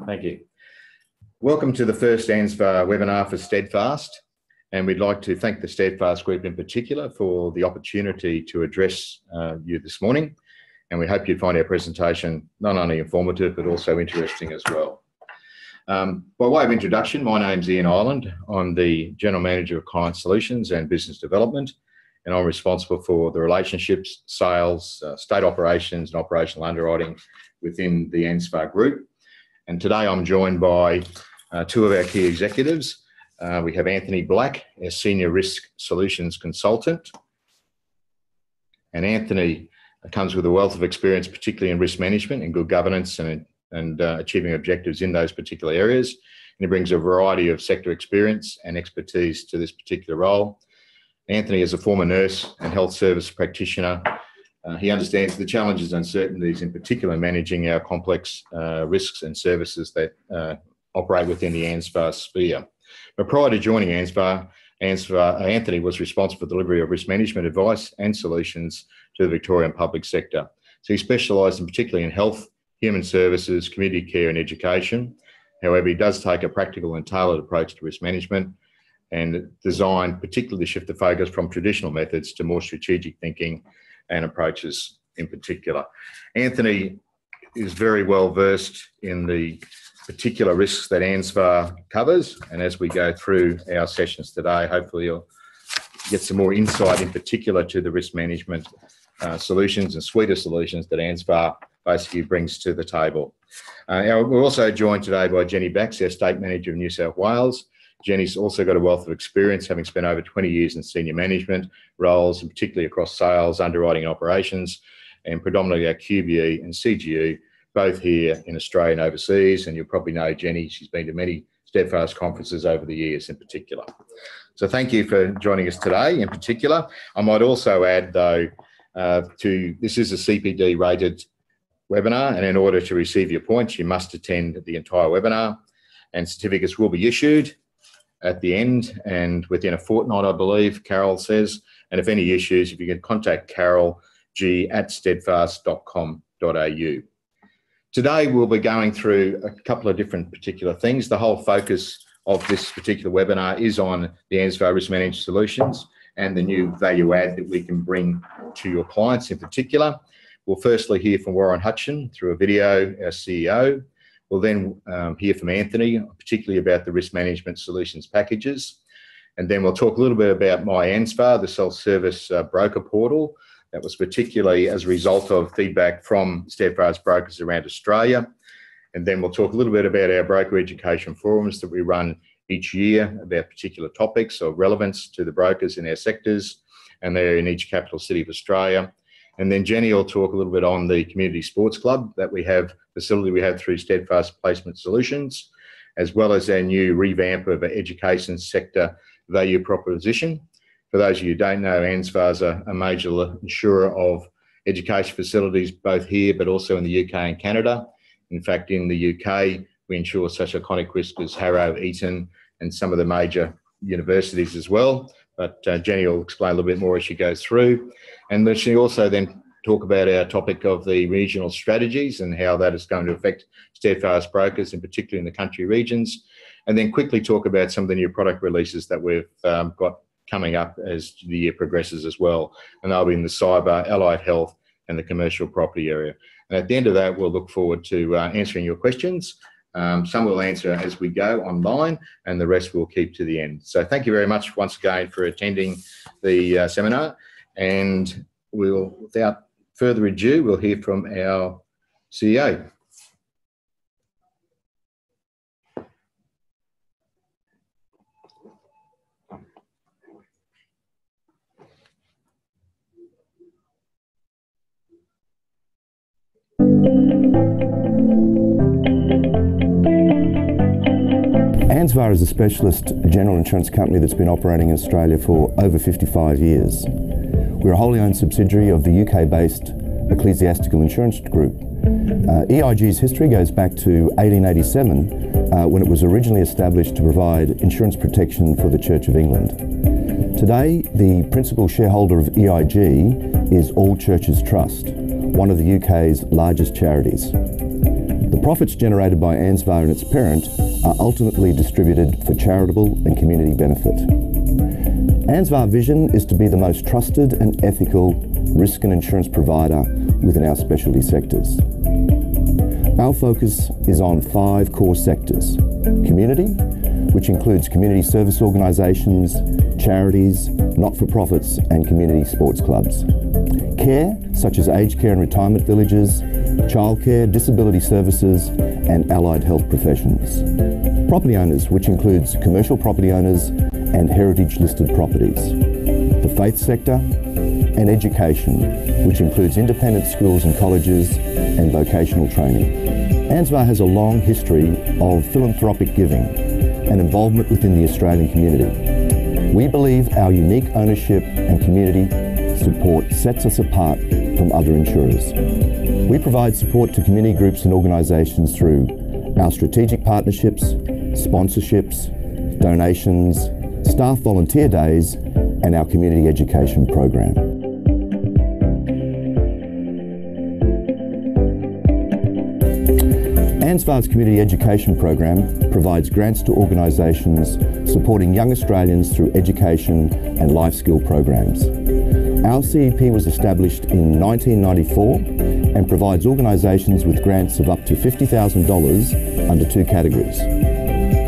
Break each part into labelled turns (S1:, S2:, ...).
S1: Thank you. Welcome to the first Ansvar webinar for Steadfast, and we'd like to thank the Steadfast group in particular for the opportunity to address you this morning, and we hope you find our presentation not only informative but also interesting as well. By way of introduction, my name's Ian Ireland. I'm the General Manager of Client Solutions and Business Development, and I'm responsible for the relationships, sales, state operations and operational underwriting within the Ansvar group. And today I'm joined by two of our key executives. We have Anthony Black, our Senior Risk Solutions Consultant. And Anthony comes with a wealth of experience, particularly in risk management and good governance and achieving objectives in those particular areas. And he brings a variety of sector experience and expertise to this particular role. Anthony is a former nurse and health service practitioner. He understands the challenges and uncertainties, in particular managing our complex risks and services that operate within the Ansvar sphere. But prior to joining Ansvar, Anthony was responsible for the delivery of risk management advice and solutions to the Victorian public sector. So he specialised particularly in health, human services, community care and education. However, he does take a practical and tailored approach to risk management and designed particularly to shift the focus from traditional methods to more strategic thinking and approaches in particular. Anthony is very well versed in the particular risks that Ansvar covers, and as we go through our sessions today, hopefully you'll get some more insight in particular to the risk management solutions and suite of solutions that Ansvar basically brings to the table. We're also joined today by Jenny Bax, our State Manager of New South Wales. Jenny's also got a wealth of experience, having spent over 20 years in senior management roles, and particularly across sales, underwriting and operations, and predominantly our QBE and CGE, both here in Australia and overseas. And you'll probably know Jenny, she's been to many Steadfast conferences over the years in particular. So thank you for joining us today in particular. I might also add though, this is a CPD rated webinar, and in order to receive your points, you must attend the entire webinar, and certificates will be issued at the end and within a fortnight, I believe, Carol says. And if any issues, if you can contact Carol g@steadfast.com.au. Today, we'll be going through a couple of different particular things. The whole focus of this particular webinar is on the Ansvar Risk Management Solutions and the new value add that we can bring to your clients in particular. We'll firstly hear from Warren Hutchin through a video, our CEO. We'll then hear from Anthony, particularly about the risk management solutions packages. And then we'll talk a little bit about My Ansvar, the self-service broker portal. That was particularly as a result of feedback from Steadfast brokers around Australia. And then we'll talk a little bit about our broker education forums that we run each year about particular topics of relevance to the brokers in our sectors, and they're in each capital city of Australia. And then Jenny will talk a little bit on the community sports club that we have, facility we have through Steadfast Placement Solutions, as well as our new revamp of our education sector value proposition. For those of you who don't know, Ansvar is a major insurer of education facilities, both here but also in the UK and Canada. In fact, in the UK, we insure such iconic risks as Harrow, Eton, and some of the major universities as well. But Jenny will explain a little bit more as she goes through. And then she also then talk about our topic of the regional strategies and how that is going to affect Steadfast brokers, in particular in the country regions. And then quickly talk about some of the new product releases that we've got coming up as the year progresses as well. And they'll be in the cyber, allied health, and the commercial property area. And at the end of that, we'll look forward to answering your questions. Some we'll answer as we go online, and the rest we'll keep to the end. So thank you very much once again for attending the seminar. And we'll, without further ado, we'll hear from our CEO.
S2: Ansvar is a specialist general insurance company that's been operating in Australia for over 55 years. We're a wholly owned subsidiary of the UK-based Ecclesiastical Insurance Group. EIG's history goes back to 1887 when it was originally established to provide insurance protection for the Church of England. Today, the principal shareholder of EIG is All Churches Trust, one of the UK's largest charities. The profits generated by Ansvar and its parent are ultimately distributed for charitable and community benefit. Ansvar vision is to be the most trusted and ethical risk and insurance provider within our specialty sectors. Our focus is on 5 core sectors: community, which includes community service organisations, charities, not-for-profits and community sports clubs; care, such as aged care and retirement villages; childcare, disability services and allied health professions; property owners, which includes commercial property owners and heritage-listed properties; the faith sector; and education, which includes independent schools and colleges and vocational training. Ansvar has a long history of philanthropic giving and involvement within the Australian community. We believe our unique ownership and community support sets us apart from other insurers. We provide support to community groups and organisations through our strategic partnerships, sponsorships, donations, staff volunteer days and our community education program. Ansvar's community education program provides grants to organisations supporting young Australians through education and life skill programs. Our CEP was established in 1994 and provides organisations with grants of up to $50,000 under 2 categories.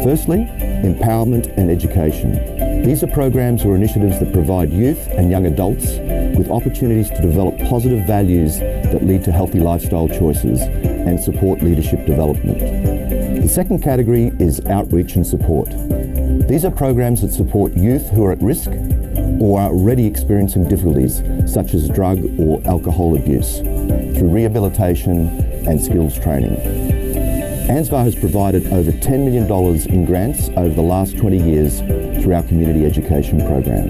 S2: Firstly, empowerment and education. These are programs or initiatives that provide youth and young adults with opportunities to develop positive values that lead to healthy lifestyle choices and support leadership development. The second category is outreach and support. These are programs that support youth who are at risk or are already experiencing difficulties such as drug or alcohol abuse through rehabilitation and skills training. Ansvar has provided over $10 million in grants over the last 20 years through our community education program.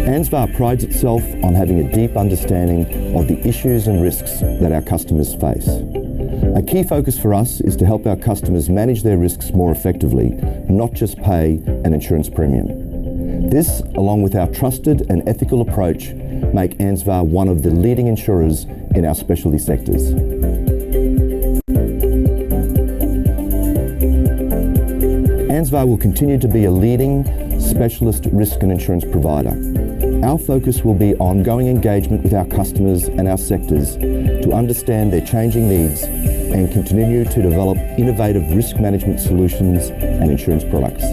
S2: Ansvar prides itself on having a deep understanding of the issues and risks that our customers face. A key focus for us is to help our customers manage their risks more effectively, not just pay an insurance premium. This, along with our trusted and ethical approach, make Ansvar one of the leading insurers in our specialty sectors. Ansvar will continue to be a leading specialist risk and insurance provider. Our focus will be ongoing engagement with our customers and our sectors to understand their changing needs and continue to develop innovative risk management solutions and insurance products.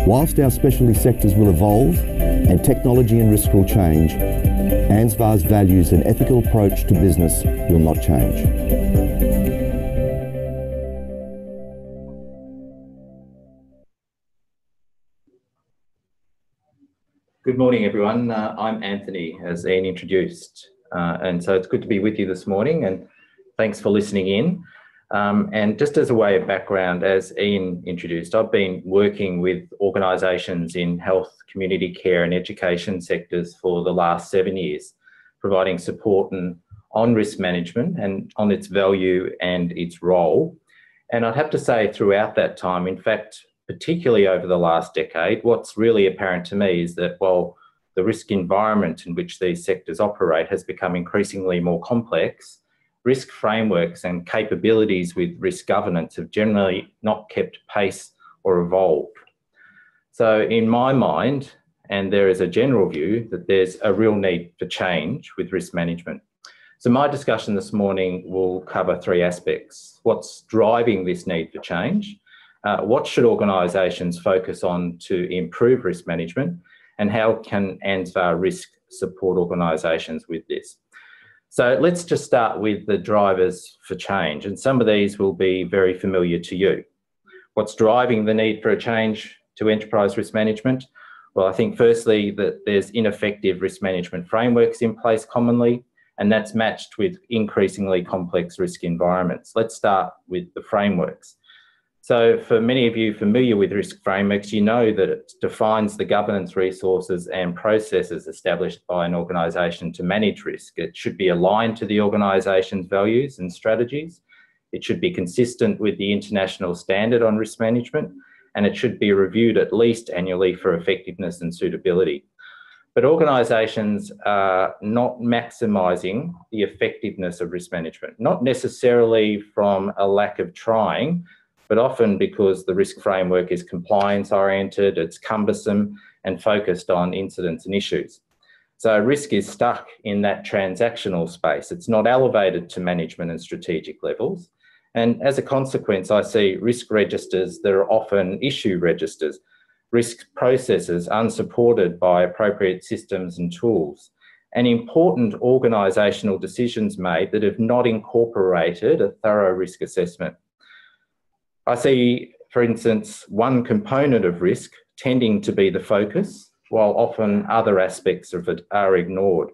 S2: Whilst our specialty sectors will evolve and technology and risk will change, Ansvar's values and ethical approach to business will not change.
S3: Good morning, everyone. I'm Anthony, as Ian introduced. And so it's good to be with you this morning, and thanks for listening in. And just as a way of background, as Ian introduced, I've been working with organisations in health, community care and education sectors for the last 7 years, providing support on risk management and on its value and its role. And I'd have to say throughout that time, in fact, particularly over the last decade, what's really apparent to me is that while the risk environment in which these sectors operate has become increasingly more complex, risk frameworks and capabilities with risk governance have generally not kept pace or evolved. So in my mind, and there is a general view, that there's a real need for change with risk management. So my discussion this morning will cover 3 aspects: what's driving this need for change, what should organisations focus on to improve risk management, and how can Ansvar Risk support organisations with this? So let's just start with the drivers for change, and some of these will be very familiar to you. What's driving the need for a change to enterprise risk management? Well, I think firstly that there's ineffective risk management frameworks in place commonly, and that's matched with increasingly complex risk environments. Let's start with the frameworks. So for many of you familiar with risk frameworks, you know that it defines the governance resources and processes established by an organisation to manage risk. It should be aligned to the organisation's values and strategies. It should be consistent with the international standard on risk management, and it should be reviewed at least annually for effectiveness and suitability. But organisations are not maximising the effectiveness of risk management, not necessarily from a lack of trying, but often because the risk framework is compliance oriented, it's cumbersome and focused on incidents and issues. So risk is stuck in that transactional space. It's not elevated to management and strategic levels. And as a consequence, I see risk registers that are often issue registers, risk processes unsupported by appropriate systems and tools, and important organisational decisions made that have not incorporated a thorough risk assessment. I see, for instance, one component of risk tending to be the focus, while often other aspects of it are ignored.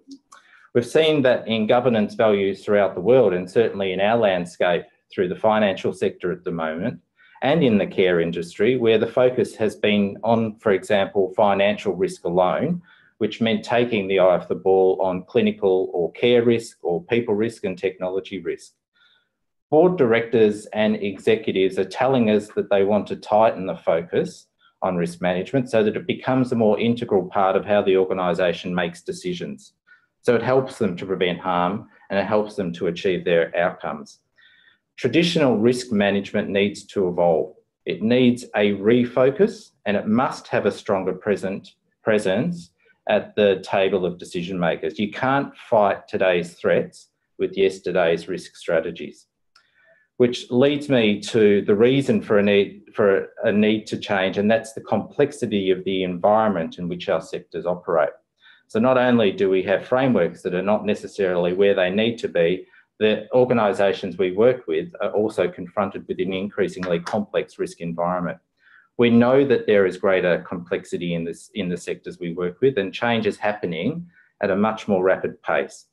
S3: We've seen that in governance values throughout the world, and certainly in our landscape through the financial sector at the moment, and in the care industry, where the focus has been on, for example, financial risk alone, which meant taking the eye off the ball on clinical or care risk or people risk and technology risk. Board directors and executives are telling us that they want to tighten the focus on risk management so that it becomes a more integral part of how the organisation makes decisions. So it helps them to prevent harm and it helps them to achieve their outcomes. Traditional risk management needs to evolve. It needs a refocus and it must have a stronger presence at the table of decision makers. You can't fight today's threats with yesterday's risk strategies. Which leads me to the reason for a need to change, and that's the complexity of the environment in which our sectors operate. So not only do we have frameworks that are not necessarily where they need to be, the organisations we work with are also confronted with an increasingly complex risk environment. We know that there is greater complexity in the sectors we work with, and change is happening at a much more rapid pace.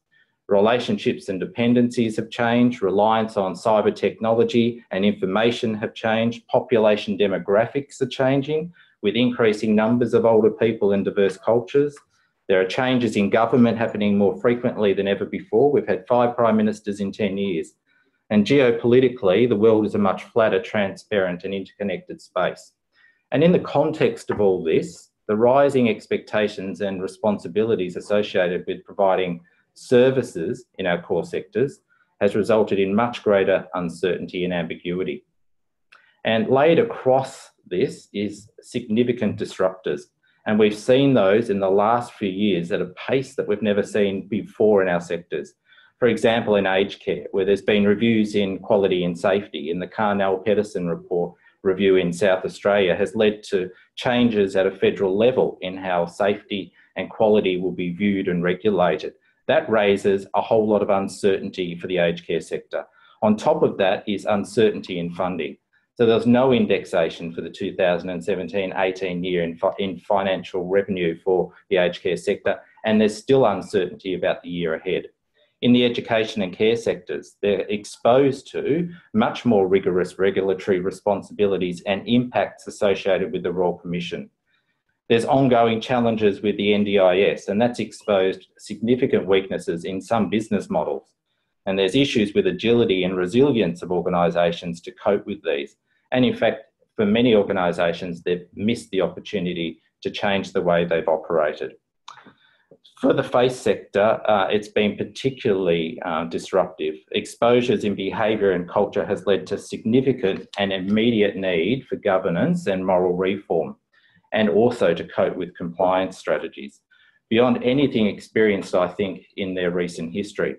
S3: Relationships and dependencies have changed, reliance on cyber technology and information have changed, population demographics are changing with increasing numbers of older people in diverse cultures. There are changes in government happening more frequently than ever before. We've had 5 prime ministers in 10 years. And geopolitically, the world is a much flatter, transparent and interconnected space. And in the context of all this, the rising expectations and responsibilities associated with providing services in our core sectors has resulted in much greater uncertainty and ambiguity. And laid across this is significant disruptors. And we've seen those in the last few years at a pace that we've never seen before in our sectors. For example, in aged care, where there's been reviews in quality and safety, in the Carnell-Pedersen report review in South Australia has led to changes at a federal level in how safety and quality will be viewed and regulated. That raises a whole lot of uncertainty for the aged care sector. On top of that is uncertainty in funding. So there's no indexation for the 2017-18 year in financial revenue for the aged care sector, and there's still uncertainty about the year ahead. In the education and care sectors, they're exposed to much more rigorous regulatory responsibilities and impacts associated with the Royal Commission. There's ongoing challenges with the NDIS, and that's exposed significant weaknesses in some business models. And there's issues with agility and resilience of organisations to cope with these. And in fact, for many organisations, they've missed the opportunity to change the way they've operated. For the FACE sector, it's been particularly disruptive. Exposures in behaviour and culture has led to significant and immediate need for governance and moral reform, and also to cope with compliance strategies, beyond anything experienced, I think, in their recent history.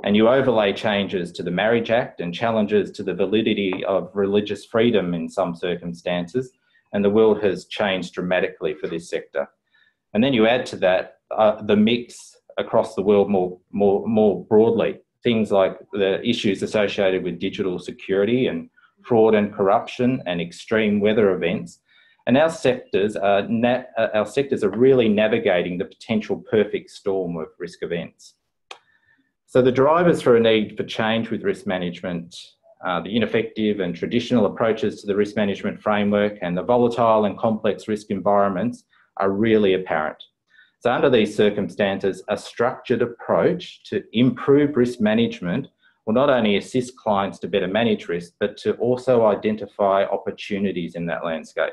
S3: And you overlay changes to the Marriage Act and challenges to the validity of religious freedom in some circumstances, and the world has changed dramatically for this sector. And then you add to that the mix across the world more broadly, things like the issues associated with digital security and fraud and corruption and extreme weather events. And our sectors are really navigating the potential perfect storm of risk events. So the drivers for a need for change with risk management, the ineffective and traditional approaches to the risk management framework and the volatile and complex risk environments are really apparent. So under these circumstances, a structured approach to improve risk management will not only assist clients to better manage risk, but to also identify opportunities in that landscape.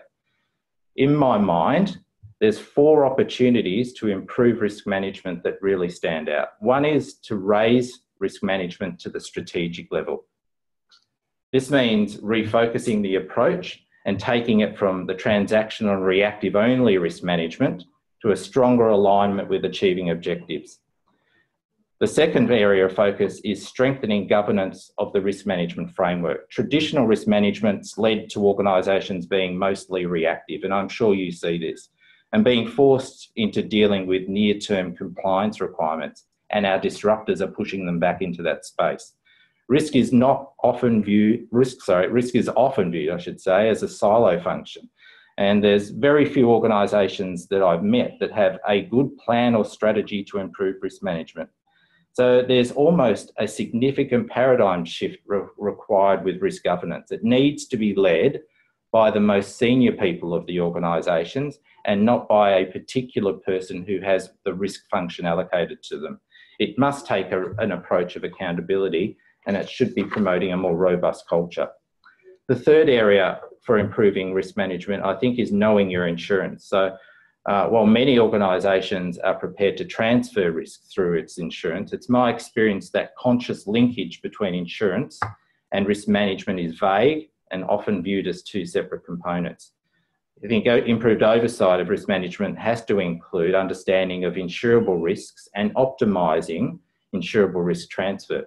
S3: In my mind, there's 4 opportunities to improve risk management that really stand out. One is to raise risk management to the strategic level. This means refocusing the approach and taking it from the transactional and reactive only risk management to a stronger alignment with achieving objectives. The second area of focus is strengthening governance of the risk management framework. Traditional risk management's led to organisations being mostly reactive, and I'm sure you see this, and being forced into dealing with near-term compliance requirements, and our disruptors are pushing them back into that space. Risk is often viewed, I should say, as a silo function. And there's very few organisations that I've met that have a good plan or strategy to improve risk management. So there's almost a significant paradigm shift required with risk governance. It needs to be led by the most senior people of the organisations and not by a particular person who has the risk function allocated to them. It must take an approach of accountability, and it should be promoting a more robust culture. The third area for improving risk management, I think, is knowing your insurance. So while many organisations are prepared to transfer risk through its insurance, it's my experience that conscious linkage between insurance and risk management is vague and often viewed as 2 separate components. I think improved oversight of risk management has to include understanding of insurable risks and optimising insurable risk transfer.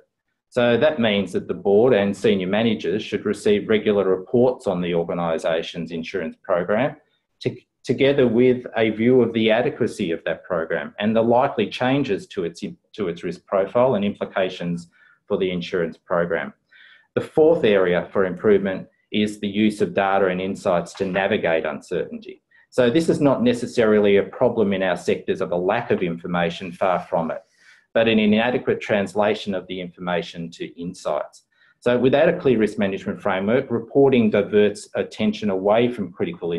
S3: So that means that the board and senior managers should receive regular reports on the organisation's insurance program, together with a view of the adequacy of that program and the likely changes to its risk profile and implications for the insurance program. The fourth area for improvement is the use of data and insights to navigate uncertainty. So this is not necessarily a problem in our sectors of a lack of information, far from it, but an inadequate translation of the information to insights. So without a clear risk management framework, reporting diverts attention away from critical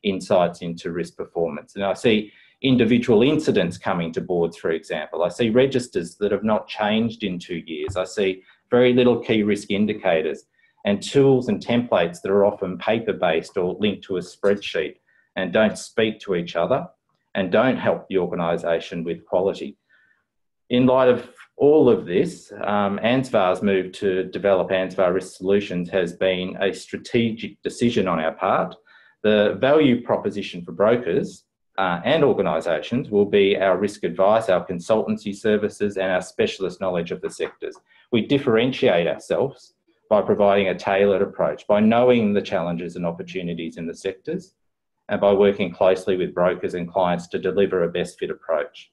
S3: insights into risk performance. And I see individual incidents coming to boards, for example. I see registers that have not changed in 2 years. I see very little key risk indicators and tools and templates that are often paper-based or linked to a spreadsheet and don't speak to each other and don't help the organisation with quality. In light of all of this, Ansvar's move to develop Ansvar Risk Solutions has been a strategic decision on our part. The value proposition for brokers and organisations will be our risk advice, our consultancy services and our specialist knowledge of the sectors. We differentiate ourselves by providing a tailored approach, by knowing the challenges and opportunities in the sectors, and by working closely with brokers and clients to deliver a best fit approach.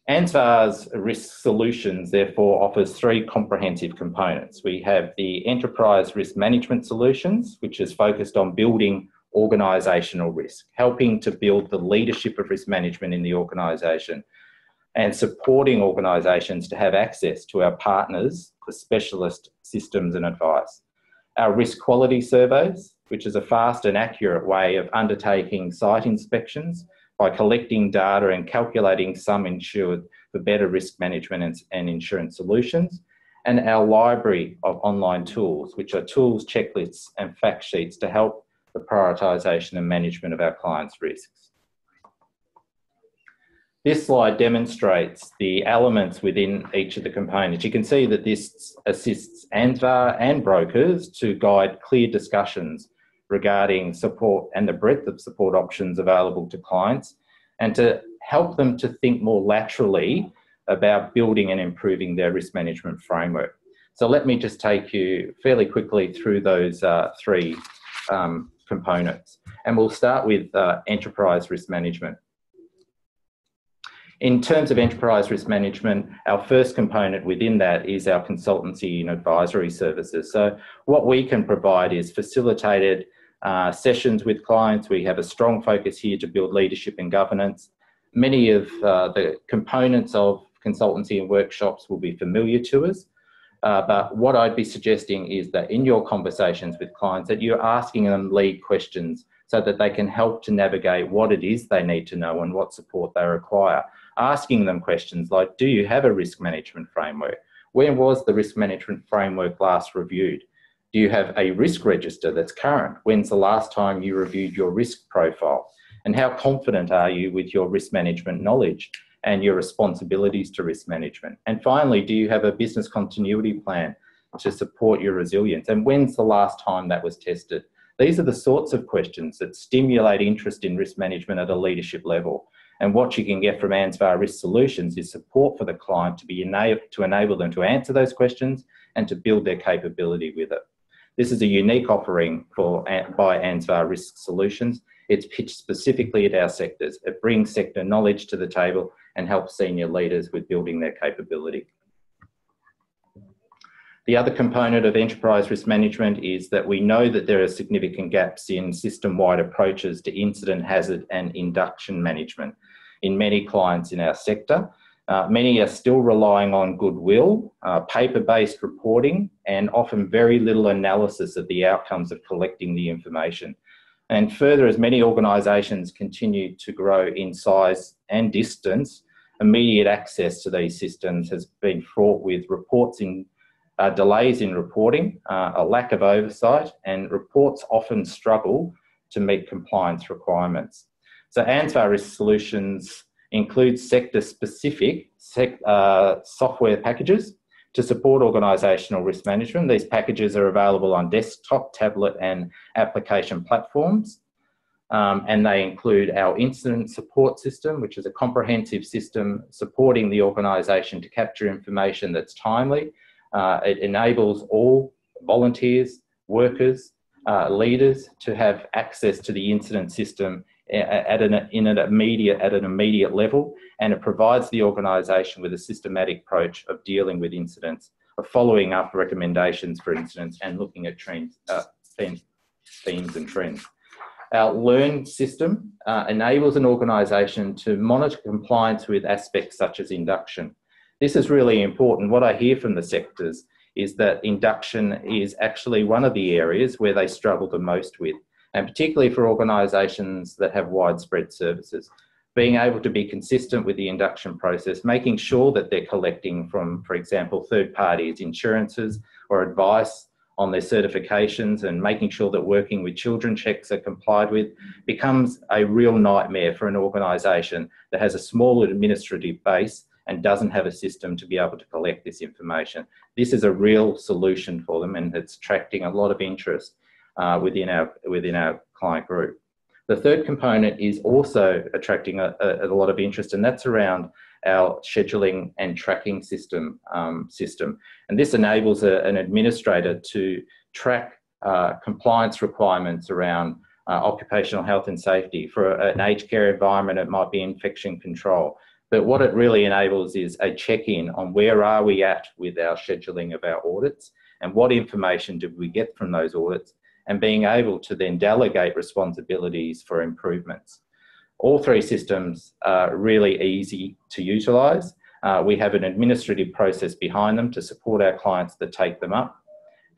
S3: Ansvar's Risk Solutions, therefore, offers 3 comprehensive components. We have the Enterprise Risk Management Solutions, which is focused on building organisational risk, helping to build the leadership of risk management in the organisation and supporting organisations to have access to our partners for specialist systems and advice. Our Risk Quality Surveys, which is a fast and accurate way of undertaking site inspections by collecting data and calculating sum insured for better risk management and insurance solutions, and our library of online tools, which are tools, checklists and fact sheets to help the prioritisation and management of our clients' risks. This slide demonstrates the elements within each of the components. You can see that this assists Ansvar and brokers to guide clear discussions regarding support and the breadth of support options available to clients, and to help them to think more laterally about building and improving their risk management framework. So let me just take you fairly quickly through those 3 components. And we'll start with enterprise risk management. In terms of enterprise risk management, our first component within that is our consultancy and advisory services. So what we can provide is facilitated sessions with clients. We have a strong focus here to build leadership and governance. Many of the components of consultancy and workshops will be familiar to us, but what I'd be suggesting is that in your conversations with clients that you're asking them lead questions so that they can help to navigate what it is they need to know and what support they require. Asking them questions like, do you have a risk management framework? When was the risk management framework last reviewed? Do you have a risk register that's current? When's the last time you reviewed your risk profile? And how confident are you with your risk management knowledge and your responsibilities to risk management? And finally, do you have a business continuity plan to support your resilience? And when's the last time that was tested? These are the sorts of questions that stimulate interest in risk management at a leadership level. And what you can get from Ansvar Risk Solutions is support for the client to enable them to answer those questions and to build their capability with it. This is a unique offering by Ansvar Risk Solutions. It's pitched specifically at our sectors. It brings sector knowledge to the table and helps senior leaders with building their capability. The other component of enterprise risk management is that we know that there are significant gaps in system-wide approaches to incident, hazard and induction management in many clients in our sector. Many are still relying on goodwill, paper-based reporting, and often very little analysis of the outcomes of collecting the information. And further, as many organisations continue to grow in size and distance, immediate access to these systems has been fraught with delays in reporting, a lack of oversight, and reports often struggle to meet compliance requirements. So Ansvar Risk Solutions includes sector-specific software packages to support organisational risk management. These packages are available on desktop, tablet and application platforms. And they include our incident support system, which is a comprehensive system supporting the organisation to capture information that's timely. It enables all volunteers, workers, leaders to have access to the incident system at an immediate level, and it provides the organisation with a systematic approach of dealing with incidents, of following up recommendations for incidents, and looking at trends, themes and trends. Our Learn system enables an organisation to monitor compliance with aspects such as induction. This is really important. What I hear from the sectors is that induction is actually one of the areas where they struggle the most with, and particularly for organisations that have widespread services. Being able to be consistent with the induction process, making sure that they're collecting from, for example, third parties, insurances or advice on their certifications, and making sure that working with children checks are complied with, becomes a real nightmare for an organisation that has a small administrative base and doesn't have a system to be able to collect this information. This is a real solution for them, and it's attracting a lot of interest within our client group. The third component is also attracting a lot of interest, and that's around our scheduling and tracking system. And this enables an administrator to track compliance requirements around occupational health and safety. For an aged care environment, it might be infection control. But what it really enables is a check-in on where are we at with our scheduling of our audits, and what information did we get from those audits, and being able to then delegate responsibilities for improvements. All three systems are really easy to utilise. We have an administrative process behind them to support our clients that take them up.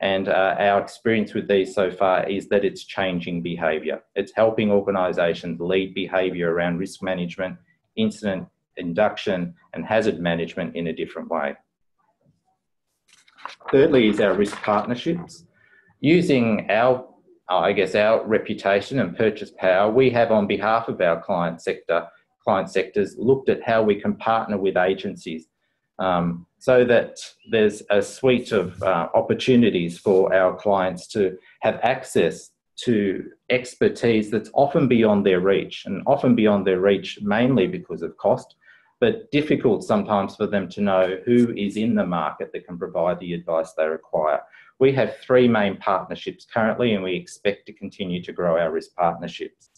S3: And our experience with these so far is that it's changing behaviour. It's helping organisations lead behaviour around risk management, incident induction and hazard management in a different way. Thirdly is our risk partnerships. Using our reputation and purchase power, we have, on behalf of our client sectors, looked at how we can partner with agencies so that there's a suite of opportunities for our clients to have access to expertise that's often beyond their reach, and often beyond their reach mainly because of cost, but difficult sometimes for them to know who is in the market that can provide the advice they require. We have three main partnerships currently, and we expect to continue to grow our risk partnerships.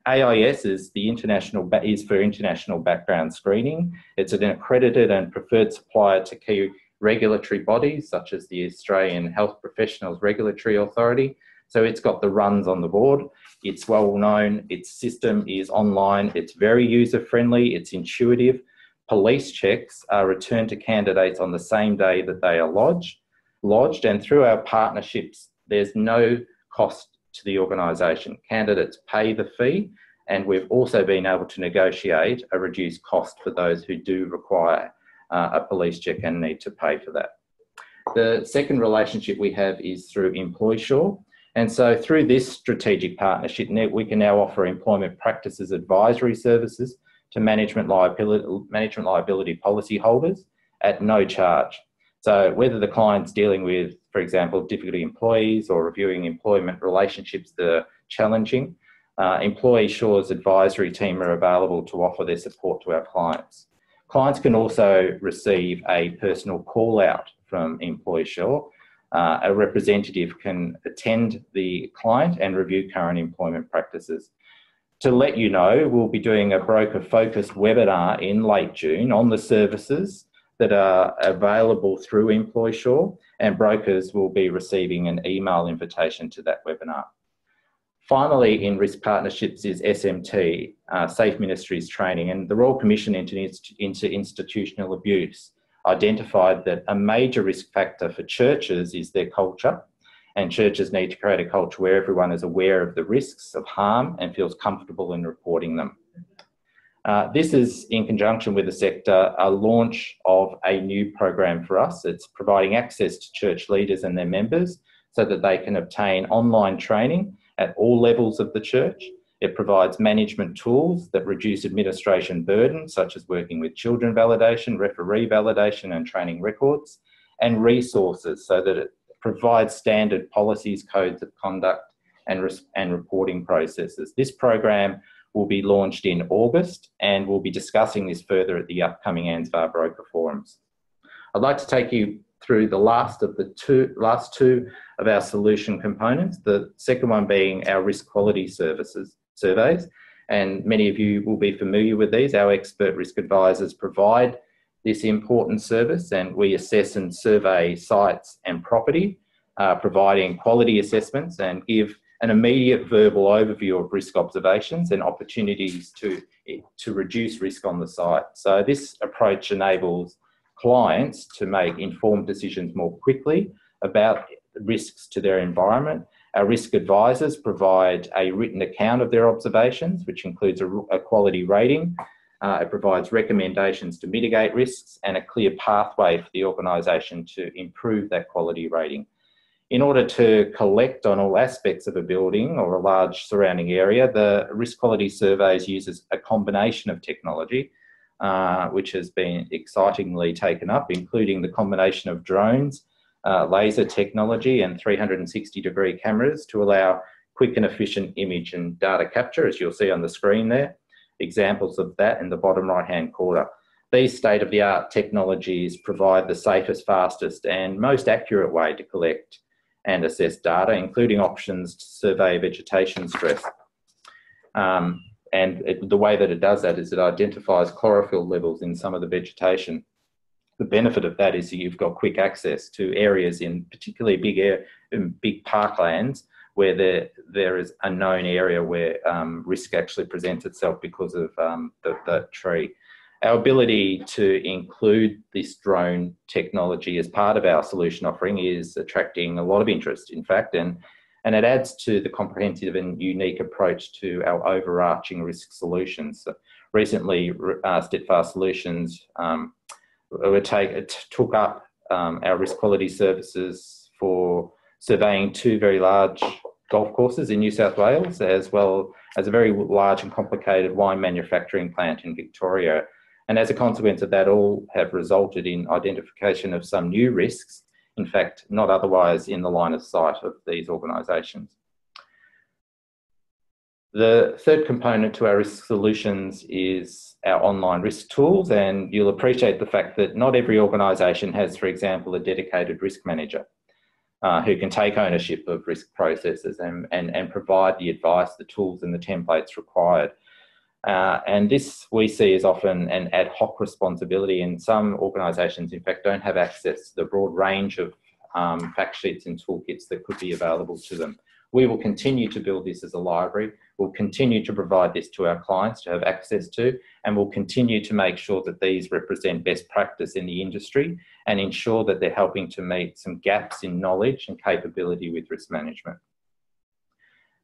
S3: AIS is for international background screening. It's an accredited and preferred supplier to key regulatory bodies such as the Australian Health Professionals Regulatory Authority. So it's got the runs on the board. It's well known. Its system is online. It's very user friendly. It's intuitive. Police checks are returned to candidates on the same day that they are lodged, and through our partnerships, there's no cost to the organisation. Candidates pay the fee, and we've also been able to negotiate a reduced cost for those who do require a police check and need to pay for that. The second relationship we have is through EmploySure. And so through this strategic partnership, we can now offer employment practices advisory services to management liability policy holders at no charge. So whether the client's dealing with, for example, difficult employees or reviewing employment relationships that are challenging, EmploySure's advisory team are available to offer their support to our clients. Clients can also receive a personal call out from EmploySure. A representative can attend the client and review current employment practices. To let you know, we'll be doing a broker-focused webinar in late June on the services that are available through EmploySure, and brokers will be receiving an email invitation to that webinar. Finally, in risk partnerships is SMT, Safe Ministries Training, and the Royal Commission into Institutional Abuse identified that a major risk factor for churches is their culture, and churches need to create a culture where everyone is aware of the risks of harm and feels comfortable in reporting them. This is, in conjunction with the sector, a launch of a new program for us. It's providing access to church leaders and their members so that they can obtain online training at all levels of the church. It provides management tools that reduce administration burden, such as working with children validation, referee validation and training records, and resources so that it provides standard policies, codes of conduct and reporting processes. This program will be launched in August, and we'll be discussing this further at the upcoming Ansvar broker forums. I'd like to take you through the last two of our solution components, the second one being our risk quality surveys. And many of you will be familiar with these. Our expert risk advisors provide this important service, and we assess and survey sites and property, providing quality assessments and give an immediate verbal overview of risk observations and opportunities to reduce risk on the site. So this approach enables clients to make informed decisions more quickly about risks to their environment. Our risk advisors provide a written account of their observations, which includes a quality rating. It provides recommendations to mitigate risks and a clear pathway for the organisation to improve that quality rating. In order to collect on all aspects of a building or a large surrounding area, the risk quality surveys uses a combination of technology, which has been excitingly taken up, including the combination of drones, laser technology and 360-degree cameras to allow quick and efficient image and data capture, as you'll see on the screen there. Examples of that in the bottom right-hand corner. These state-of-the-art technologies provide the safest, fastest and most accurate way to collect and assess data, including options to survey vegetation stress. The way that it does that is it identifies chlorophyll levels in some of the vegetation. The benefit of that is that you've got quick access to areas in particularly big parklands where there is a known area where risk actually presents itself because of the tree. Our ability to include this drone technology as part of our solution offering is attracting a lot of interest, in fact, and it adds to the comprehensive and unique approach to our overarching risk solutions. So recently, Steadfast Solutions took up our risk quality services for surveying two very large golf courses in New South Wales, as well as a very large and complicated wine manufacturing plant in Victoria. And as a consequence of that, all have resulted in identification of some new risks, in fact, not otherwise in the line of sight of these organisations. The third component to our risk solutions is our online risk tools, and you'll appreciate the fact that not every organisation has, for example, a dedicated risk manager who can take ownership of risk processes and provide the advice, the tools and the templates required. And this we see as often an ad hoc responsibility, and some organisations in fact don't have access to the broad range of fact sheets and toolkits that could be available to them. We will continue to build this as a library. We'll continue to provide this to our clients to have access to, and we'll continue to make sure that these represent best practice in the industry and ensure that they're helping to meet some gaps in knowledge and capability with risk management.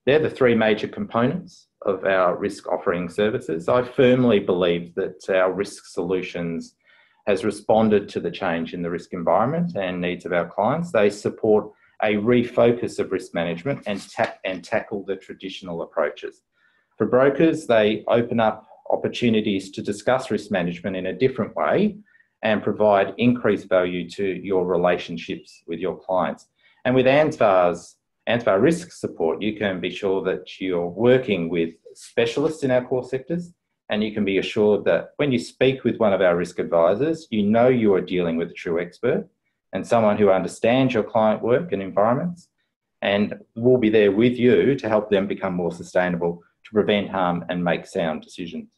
S3: They're the three major components of our risk offering services. I firmly believe that our risk solutions has responded to the change in the risk environment and needs of our clients. They support a refocus of risk management and tackle the traditional approaches. For brokers, they open up opportunities to discuss risk management in a different way and provide increased value to your relationships with your clients. And with Ansvar risk support, you can be sure that you're working with specialists in our core sectors, and you can be assured that when you speak with one of our risk advisors, you know you are dealing with a true expert and someone who understands your client work and environments, and will be there with you to help them become more sustainable, to prevent harm and make sound decisions.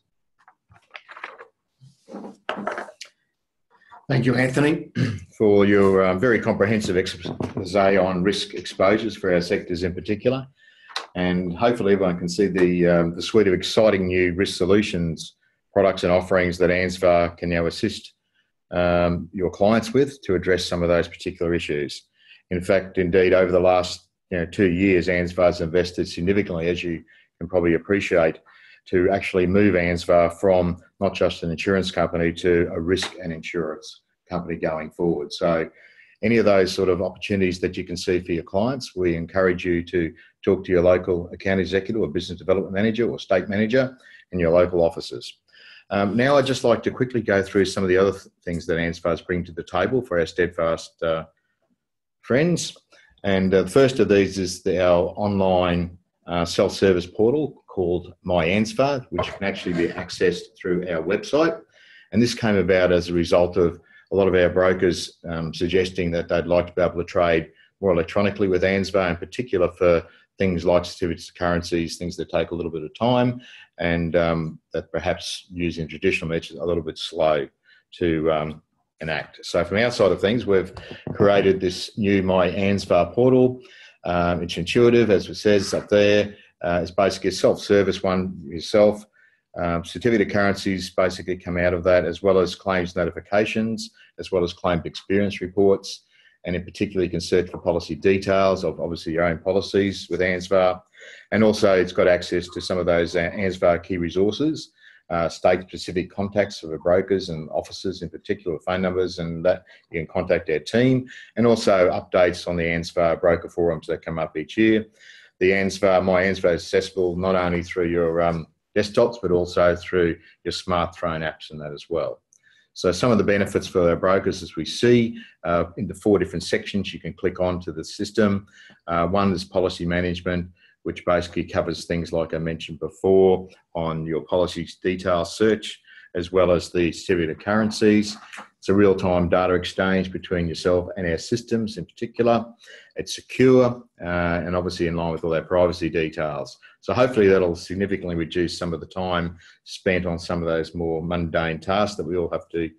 S1: Thank you, Anthony, for your very comprehensive expose on risk exposures for our sectors in particular. And hopefully everyone can see the suite of exciting new risk solutions, products and offerings that Ansvar can now assist your clients with to address some of those particular issues. In fact, indeed, over the last 2 years, Ansvar's invested significantly, as you can probably appreciate, to actually move Ansvar from not just an insurance company to a risk and insurance company going forward. So any of those sort of opportunities that you can see for your clients, we encourage you to talk to your local account executive or business development manager or state manager in your local offices. Now I'd just like to quickly go through some of the other things that Ansvar's bring to the table for our Steadfast friends. And the first of these is our online self-service portal called My Ansvar, which can actually be accessed through our website. And this came about as a result of a lot of our brokers suggesting that they'd like to be able to trade more electronically with Ansvar, in particular for things like certificates of currencies, things that take a little bit of time, and that perhaps using traditional methods are a little bit slow to enact. So from our side of things, we've created this new My Ansvar portal. It's intuitive, as it says up there. It's basically a self-service one yourself. Certificate of currencies basically come out of that, as well as claims notifications, as well as claim experience reports. And in particular, you can search for policy details of obviously your own policies with Ansvar. And also it's got access to some of those Ansvar key resources, state-specific contacts for the brokers and officers in particular, phone numbers, and that you can contact our team. And also updates on the Ansvar broker forums that come up each year. The Ansvar, My Ansvar is accessible not only through your desktops, but also through your smartphone apps and that as well. So some of the benefits for our brokers, as we see in the 4 different sections, you can click on to the system. One is policy management, which basically covers things like I mentioned before on your policies detail search, as well as the certificate of currencies. It's a real-time data exchange between yourself and our systems in particular. It's secure and obviously in line with all our privacy details. So hopefully that'll significantly reduce some of the time spent on some of those more mundane tasks that we all have to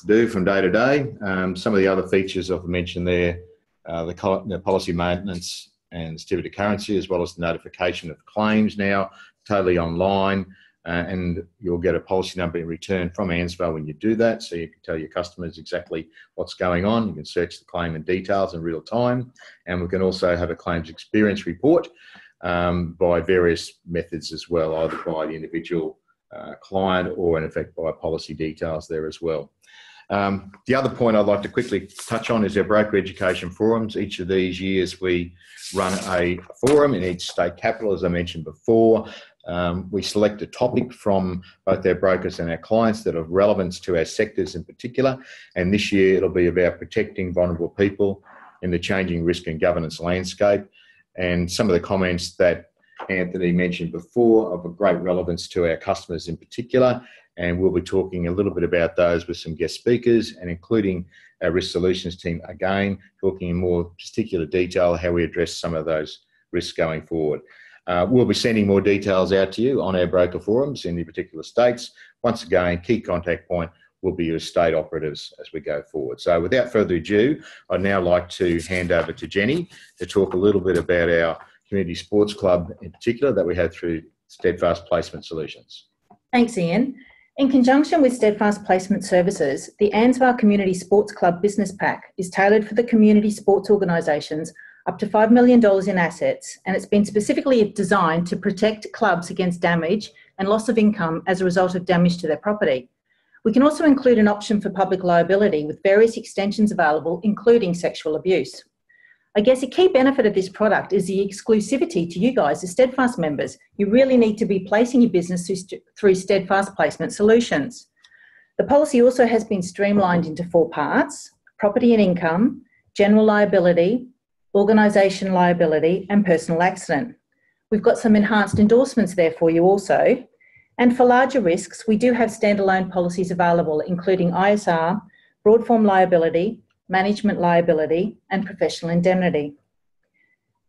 S1: do from day to day. Some of the other features I've mentioned there, the policy maintenance and certificate of currency, as well as the notification of claims now, totally online. And you'll get a policy number in return from Ansvar when you do that, so you can tell your customers exactly what's going on. You can search the claim in details in real time, and we can also have a claims experience report by various methods as well, either by the individual client or in effect by policy details there as well. The other point I'd like to quickly touch on is our broker education forums. Each of these years we run a forum in each state capital, as I mentioned before. We select a topic from both our brokers and our clients that are of relevance to our sectors in particular. And this year it'll be about protecting vulnerable people in the changing risk and governance landscape. And some of the comments that Anthony mentioned before are of great relevance to our customers in particular. And we'll be talking a little bit about those with some guest speakers and including our risk solutions team again, talking in more particular detail how we address some of those risks going forward. We'll be sending more details out to you on our broker forums in the particular states. Once again, key contact point will be your state operatives as we go forward. So without further ado, I'd now like to hand over to Jenny to talk a little bit about our community sports club in particular that we have through Steadfast Placement Solutions.
S4: Thanks, Ian. In conjunction with Steadfast Placement Services, the Ansvar Community Sports Club Business Pack is tailored for the community sports organisations up to $5 million in assets, and it's been specifically designed to protect clubs against damage and loss of income as a result of damage to their property. We can also include an option for public liability with various extensions available, including sexual abuse. I guess a key benefit of this product is the exclusivity to you guys as Steadfast members. You really need to be placing your business through Steadfast Placement Solutions. The policy also has been streamlined into 4 parts: property and income, general liability, organisation liability, and personal accident. We've got some enhanced endorsements there for you also. And for larger risks, we do have standalone policies available, including ISR, broad form liability, management liability, and professional indemnity.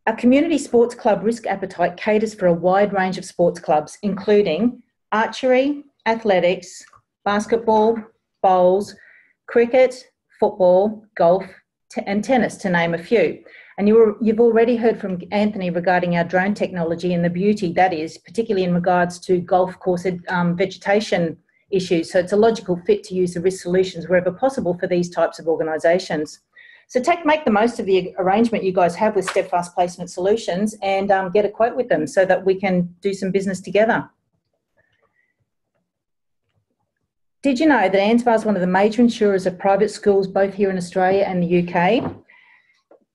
S4: Our community sports club risk appetite caters for a wide range of sports clubs, including archery, athletics, basketball, bowls, cricket, football, golf, and tennis, to name a few. And you've already heard from Anthony regarding our drone technology and the beauty that is, particularly in regards to golf course vegetation issues. So it's a logical fit to use the risk solutions wherever possible for these types of organisations. So make the most of the arrangement you guys have with Steadfast Placement Solutions and get a quote with them so that we can do some business together. Did you know that Ansvar is one of the major insurers of private schools, both here in Australia and the UK?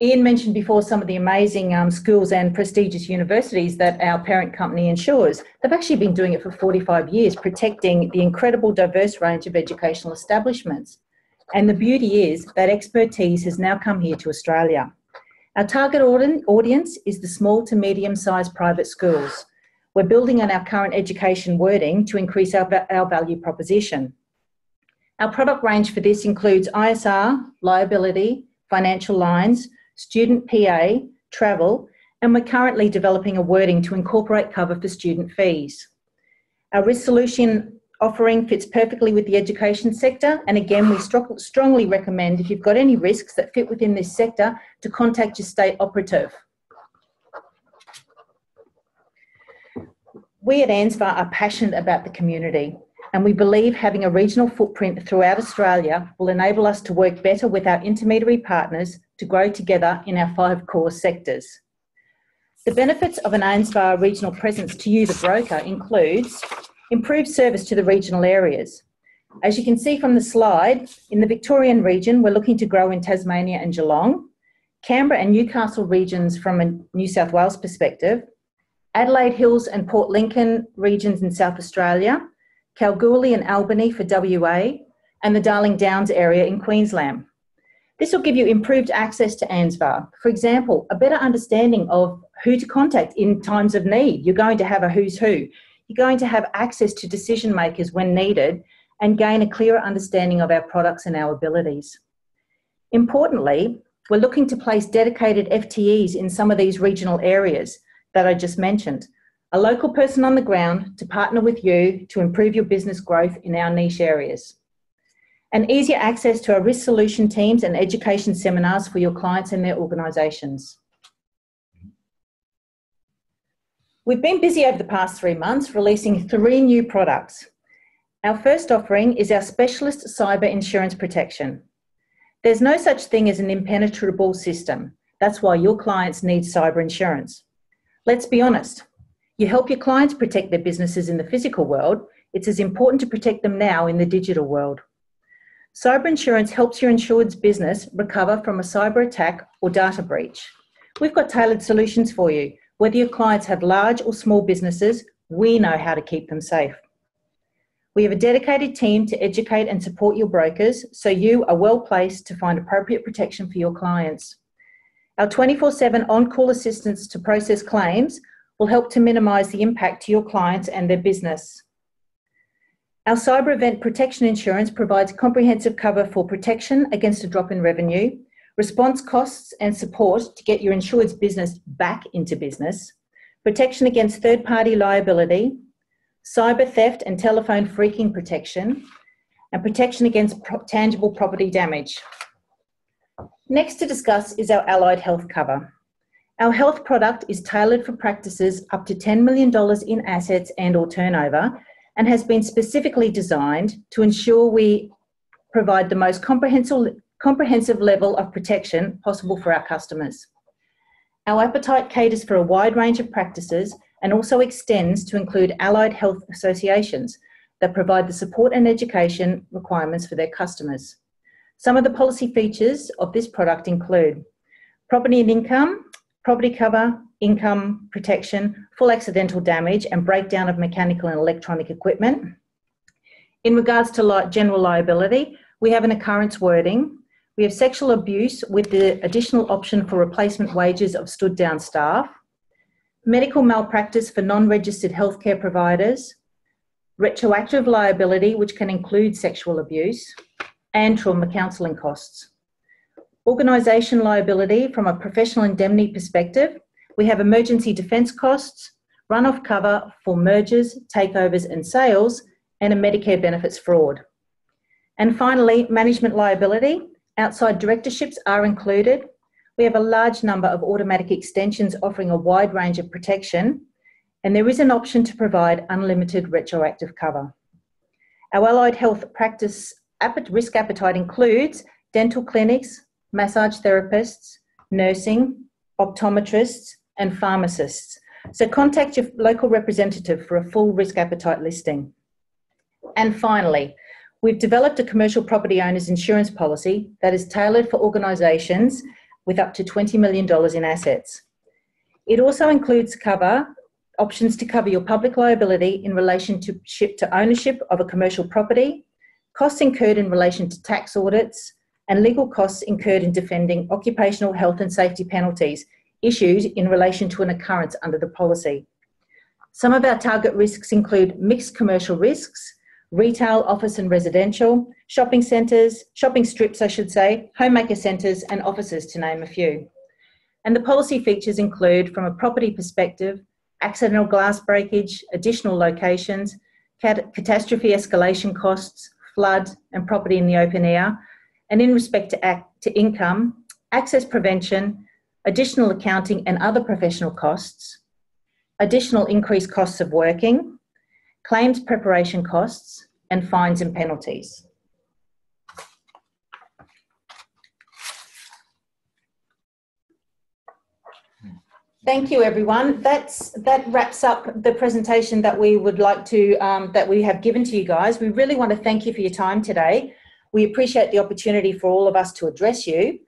S4: Ian mentioned before some of the amazing schools and prestigious universities that our parent company insures. They've actually been doing it for 45 years, protecting the incredible diverse range of educational establishments. And the beauty is that expertise has now come here to Australia. Our target audience is the small to medium-sized private schools. We're building on our current education wording to increase our value proposition. Our product range for this includes ISR, liability, financial lines, student PA, travel, and we're currently developing a wording to incorporate cover for student fees. Our risk solution offering fits perfectly with the education sector, and again, we strongly recommend, if you've got any risks that fit within this sector, to contact your state operative. We at Ansvar are passionate about the community, and we believe having a regional footprint throughout Australia will enable us to work better with our intermediary partners to grow together in our 5 core sectors. The benefits of an Ansvar regional presence to you, the broker, includes improved service to the regional areas. As you can see from the slide, in the Victorian region, we're looking to grow in Tasmania and Geelong, Canberra and Newcastle regions from a New South Wales perspective, Adelaide Hills and Port Lincoln regions in South Australia, Kalgoorlie and Albany for WA, and the Darling Downs area in Queensland. This will give you improved access to Ansvar. For example, a better understanding of who to contact in times of need. You're going to have a who's who. You're going to have access to decision makers when needed and gain a clearer understanding of our products and our abilities. Importantly, we're looking to place dedicated FTEs in some of these regional areas that I just mentioned. A local person on the ground to partner with you to improve your business growth in our niche areas. And easier access to our risk solution teams and education seminars for your clients and their organisations. We've been busy over the past 3 months releasing 3 new products. Our first offering is our specialist cyber insurance protection. There's no such thing as an impenetrable system. That's why your clients need cyber insurance. Let's be honest. You help your clients protect their businesses in the physical world. It's as important to protect them now in the digital world. Cyber insurance helps your insured's business recover from a cyber attack or data breach. We've got tailored solutions for you. Whether your clients have large or small businesses, we know how to keep them safe. We have a dedicated team to educate and support your brokers, so you are well placed to find appropriate protection for your clients. Our 24/7 on-call assistance to process claims will help to minimise the impact to your clients and their business. Our cyber event protection insurance provides comprehensive cover for protection against a drop in revenue, response costs and support to get your insured's business back into business, protection against third-party liability, cyber theft and telephone phreaking protection, and protection against tangible property damage. Next to discuss is our allied health cover. Our health product is tailored for practices up to $10 million in assets and or turnover, and has been specifically designed to ensure we provide the most comprehensive level of protection possible for our customers. Our appetite caters for a wide range of practices and also extends to include allied health associations. that provide the support and education requirements for their customers. Some of the policy features of this product include property and income, property cover, income protection, full accidental damage and breakdown of mechanical and electronic equipment. In regards to general liability, we have an occurrence wording. We have sexual abuse with the additional option for replacement wages of stood down staff, medical malpractice for non-registered healthcare providers, retroactive liability, which can include sexual abuse, and trauma counselling costs. Organisation liability from a professional indemnity perspective, we have emergency defence costs, run-off cover for mergers, takeovers and sales, and a Medicare benefits fraud. And finally, management liability. Outside directorships are included. We have a large number of automatic extensions offering a wide range of protection, and there is an option to provide unlimited retroactive cover. Our allied health practice risk appetite includes dental clinics, massage therapists, nursing, optometrists, and pharmacists. So contact your local representative for a full risk appetite listing. And finally, we've developed a commercial property owners insurance policy that is tailored for organisations with up to $20 million in assets. It also includes options to cover your public liability in relation to ownership of a commercial property, costs incurred in relation to tax audits, and legal costs incurred in defending occupational health and safety penalties issued in relation to an occurrence under the policy. Some of our target risks include mixed commercial risks, retail, office and residential, shopping strips, homemaker centres and offices, to name a few. And the policy features include, from a property perspective, accidental glass breakage, additional locations, catastrophe escalation costs, flood and property in the open air, and in respect to income, access prevention, additional accounting and other professional costs, additional increased costs of working, claims preparation costs, and fines and penalties. Thank you, everyone. That wraps up the presentation that we would like to, that we have given to you guys. We really want to thank you for your time today. We appreciate the opportunity for all of us to address you.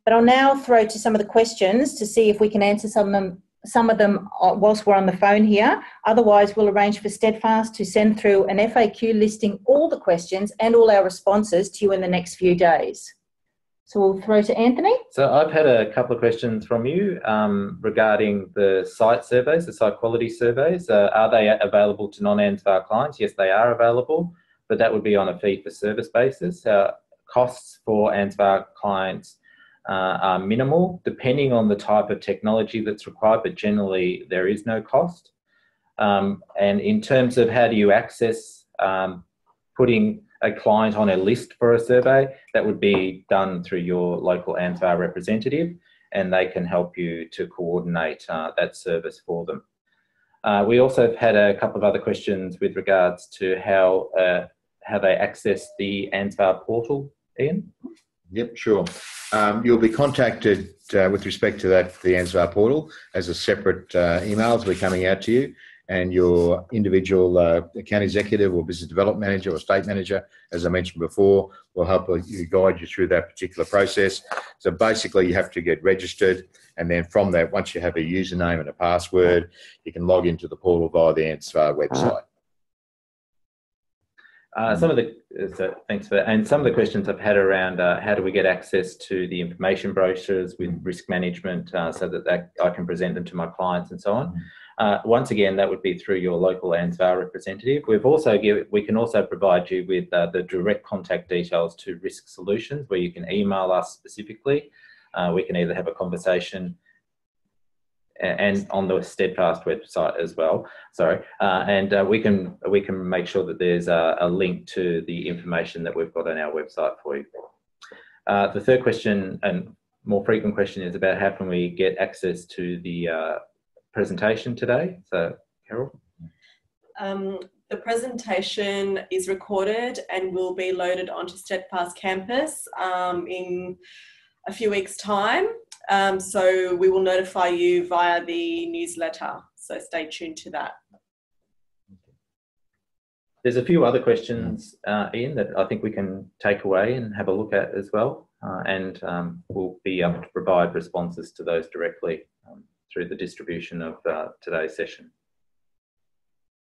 S4: But I'll now throw to some of the questions to see if we can answer some of them whilst we're on the phone here. Otherwise, we'll arrange for Steadfast to send through an FAQ listing all the questions and all our responses to you in the next few days. So we'll throw to Anthony.
S3: So I've had a couple of questions from you regarding the site surveys, the site quality surveys. Are they available to non-Ansvar clients? Yes, they are available, but that would be on a fee-for-service basis. Costs for Ansvar clients are minimal, depending on the type of technology that's required, but generally there is no cost. And in terms of how do you access putting a client on a list for a survey, that would be done through your local Ansvar representative, and they can help you to coordinate that service for them. We also have had a couple of other questions with regards to how they access the Ansvar portal, Ian?
S1: Yep, sure. You'll be contacted with respect to that, the Ansvar portal, as a separate emails will be coming out to you, and your individual account executive or business development manager or estate manager, as I mentioned before, will help you, guide you through that particular process. So basically you have to get registered, and then from that, once you have a username and a password, you can log into the portal via the Ansvar website. Thanks for that. And some of the questions I've had around how do we get access to the information brochures with risk management so that I can present them to my clients and so on. Once again, that would be through your local Ansvar representative. We can also provide you with the direct contact details to Risk Solutions, where you can email us specifically. We can either have a conversation and on the Steadfast website as well. And we can make sure that there's a link to the information that we've got on our website for you. The third question and more frequent question is about how can we get access to the presentation today. So, Carol?
S5: The presentation is recorded and will be loaded onto Steadfast Campus in a few weeks' time. So we will notify you via the newsletter. So stay tuned to that.
S3: There's a few other questions, Ian, that I think we can take away and have a look at as well. And we'll be able to provide responses to those directly through the distribution of today's session.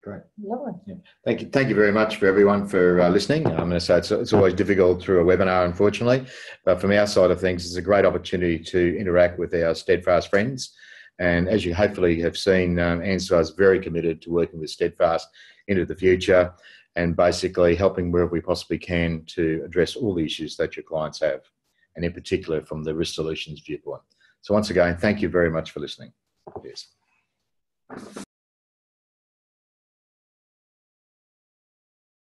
S1: Great.
S4: Lovely.
S1: Yeah. Thank you very much for everyone for listening. I'm going to say it's always difficult through a webinar, unfortunately, but from our side of things, it's a great opportunity to interact with our Steadfast friends. And as you hopefully have seen, Ansvar is very committed to working with Steadfast into the future and basically helping wherever we possibly can to address all the issues that your clients have, and in particular from the risk solutions viewpoint. So once again, thank you very much for listening. Cheers.